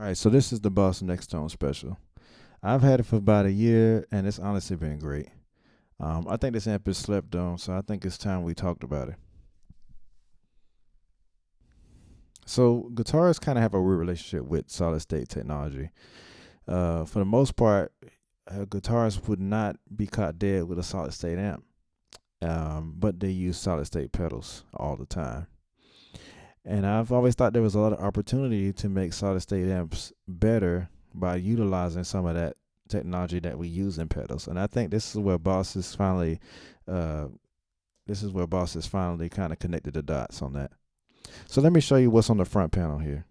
All right, so this is the Boss Nextone Special. I've had it for about a year, and it's honestly been great. I think this amp is slept on, so I think it's time we talked about it. So guitarists kind of have a weird relationship with solid state technology. For the most part, guitarists would not be caught dead with a solid state amp, but they use solid state pedals all the time. And I've always thought there was a lot of opportunity to make solid state amps better by utilizing some of that technology that we use in pedals. And I think uh, this is where Boss has finally kind of connected the dots on that. So let me show you what's on the front panel here.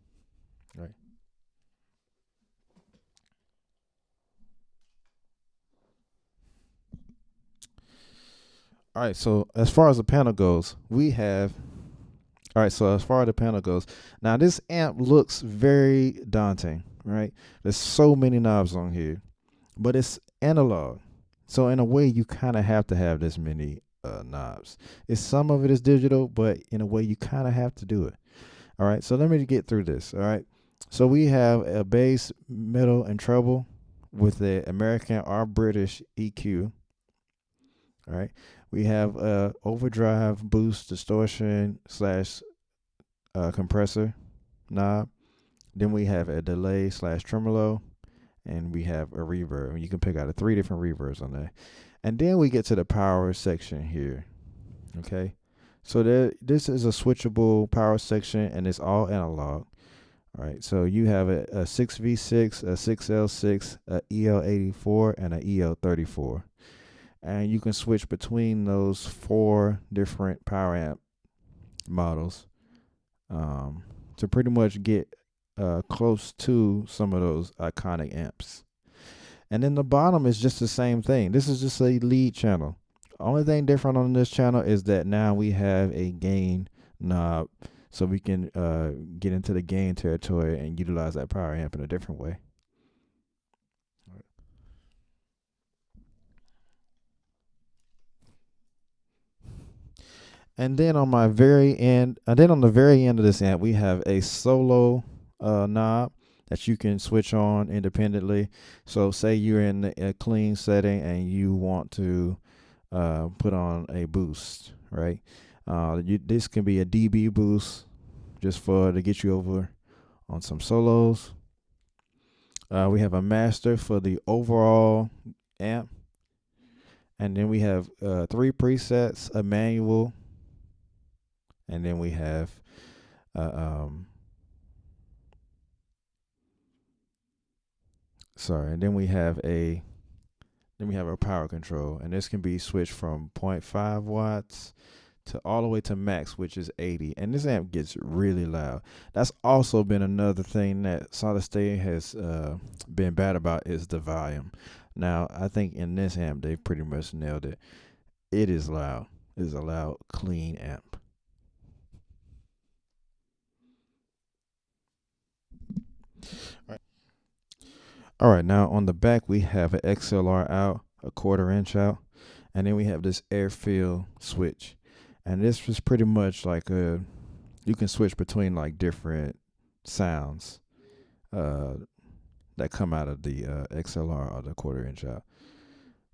Right. All right. So as far as the panel goes, we have. All right. So as far as the panel goes, now this amp looks very daunting. Right. There's so many knobs on here, but it's analog. So in a way, you kind of have to have this many knobs. It's some of it is digital, but in a way, you kind of have to do it. All right. So let me get through this. All right. So we have a bass, middle, and treble with the American or British EQ. All right. We have overdrive, boost, distortion slash compressor knob. Then we have a delay slash tremolo, and we have a reverb. You can pick out of three different reverbs on there. And then we get to the power section here. Okay. So this is a switchable power section, and it's all analog. All right. So you have a 6V6, a 6L6, a EL84, and a EL34. And you can switch between those four different power amp models to pretty much get close to some of those iconic amps. And then the bottom is just the same thing. This is just a lead channel. Only thing different on this channel is that now we have a gain knob, so we can get into the gain territory and utilize that power amp in a different way. And then on my very end, and then on the very end of this amp, we have a solo knob that you can switch on independently. So say you're in a clean setting and you want to put on a boost, right? This can be a dB boost just for to get you over on some solos. We have a master for the overall amp, and then we have three presets, a manual, and then we have uh, um, and then we have a power control, and this can be switched from zero point 0.5 watts to all the way to max, which is 80. And this amp gets really loud. That's also been another thing that solid state has been bad about, is the volume. Now I think in this amp they pretty much nailed it. It is loud. It is a loud, clean amp. All right, now on the back we have an XLR out, a 1/4 inch out, and then we have this air fill switch. And this was pretty much like you can switch between like different sounds uh that come out of the XLR or the 1/4 inch out.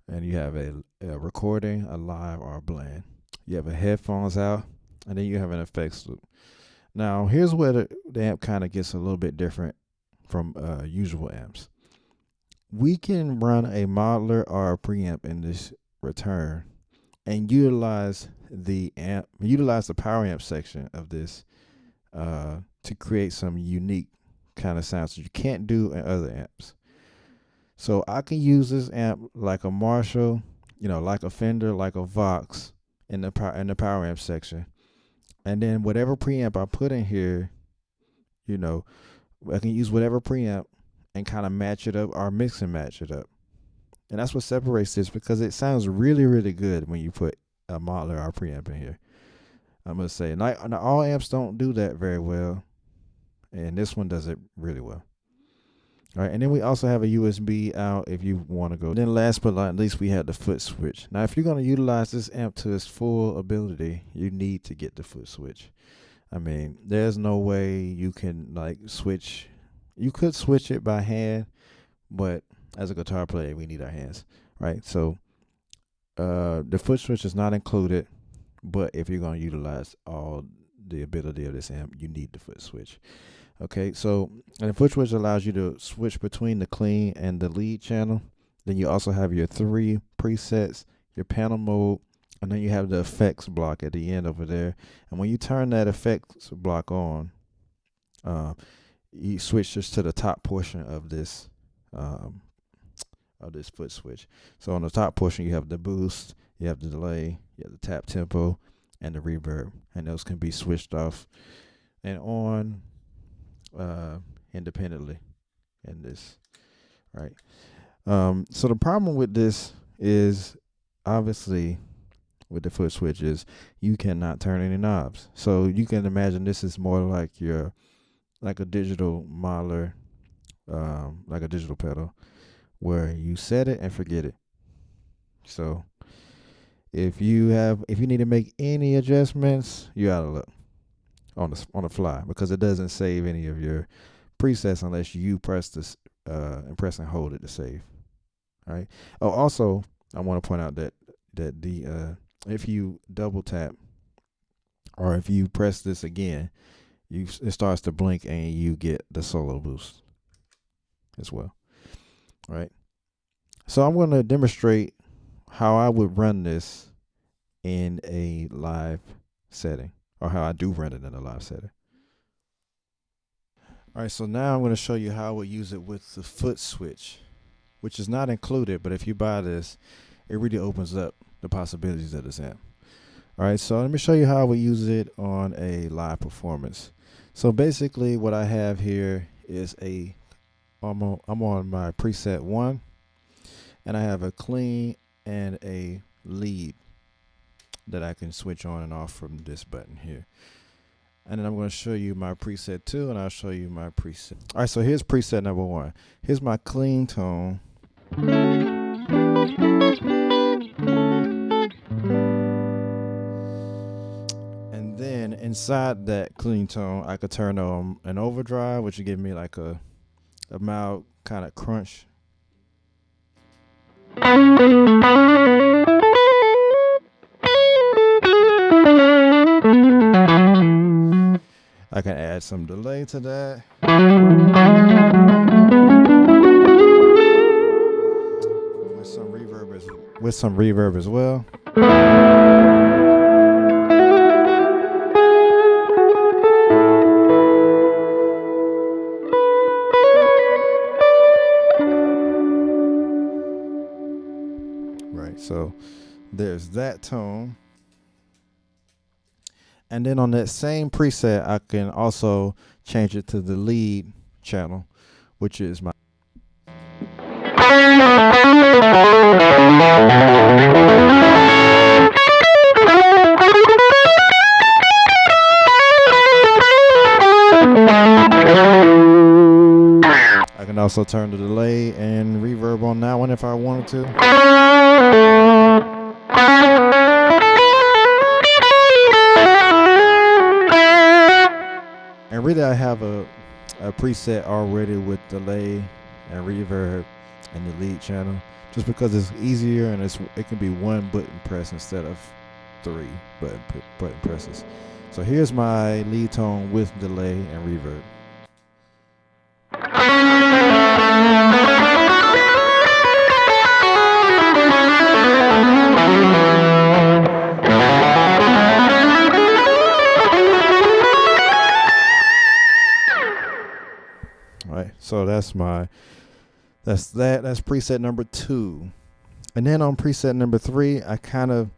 And you have a recording, a live, or a blend. You have a headphones out, and then you have an effects loop. Now here's where the amp kind of gets a little bit different from usual amps. We can run a modeler or a preamp in this return and utilize the power amp section of this to create some unique kind of sounds that you can't do in other amps. So I can use this amp like a Marshall, like a Fender, like a Vox in the power amp section, and then whatever preamp I put in here, you know, I can use whatever preamp and kind of match it up or mix and match it up. And that's what separates this, because it sounds really, really good when you put a modeler or preamp in here. I must say, not all amps don't do that very well, and this one does it really well. All right, and then we also have a USB out if you want to go. Then last but not least, we have the foot switch. Now, if you're going to utilize this amp to its full ability, you need to get the foot switch. I mean, there's no way you can like switch You could switch it by hand, but as a guitar player, we need our hands, right? So the foot switch is not included, but if you're going to utilize all the ability of this amp, you need the foot switch. Okay, so and the foot switch allows you to switch between the clean and the lead channel. Then you also have your 3 presets, your panel mode, and then you have the effects block at the end over there. And when you turn that effects block on, you switch just to the top portion of this foot switch. So on the top portion, you have the boost, you have the delay, you have the tap tempo, and the reverb, and those can be switched off and on independently in this, right? So the problem with this is obviously with the foot switch is you cannot turn any knobs. So you can imagine this is more like like a digital modeler, like a digital pedal, where you set it and forget it. So if you need to make any adjustments, you gotta look on the fly, because it doesn't save any of your presets unless you press this and press and hold it to save. All right. Oh, also I want to point out that the if you double tap or if you press this again, it starts to blink and you get the solo boost as well. All right. So I'm going to demonstrate how I would run this in a live setting, or how I do run it in a live setting. All right, so now I'm going to show you how I would use it with the foot switch, which is not included, but if you buy this, it really opens up the possibilities of this amp. All right, so let me show you how I would use it on a live performance. So basically what I have here is I'm on my preset 1, and I have a clean and a lead that I can switch on and off from this button here. And then I'm going to show you my preset 2, and I'll show you my preset. All right, so here's preset number 1. Here's my clean tone. And then inside that clean tone, I could turn on an overdrive, which would give me like a mild kind of crunch. I can add some delay to that. With some reverb as well. Right, so there's that tone. And then on that same preset, I can also change it to the lead channel, which is my. I can also turn the delay and reverb on that one if I wanted to. And really I have a preset already with delay and reverb in the lead channel, just because it's easier and it can be one button press instead of 3 button presses. So here's my lead tone with delay and reverb. Right, so that's preset number 2. And then on preset number 3, I kind of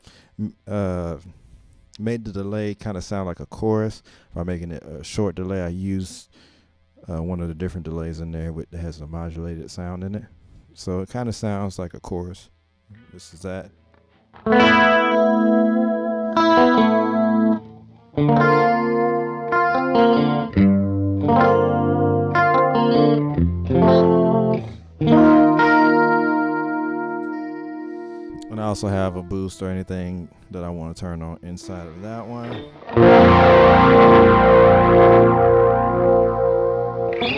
made the delay kind of sound like a chorus by making it a short delay. I used one of the different delays in there that has a modulated sound in it, so it kind of sounds like a chorus. This is that. And I also have a boost or anything that I want to turn on inside of that one. Some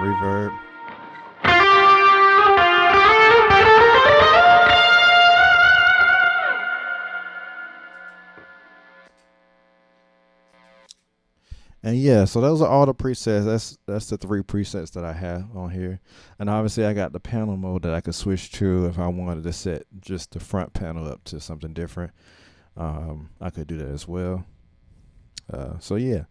reverb. And yeah, so those are all the presets. That's the 3 presets that I have on here. And obviously I got the panel mode that I could switch to if I wanted to set just the front panel up to something different. I could do that as well. So yeah,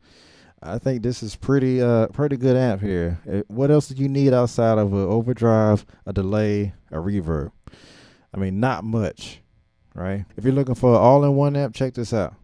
I think this is pretty good amp here. What else do you need outside of an overdrive, a delay, a reverb? I mean, not much, right? If you're looking for an all-in-one amp, check this out.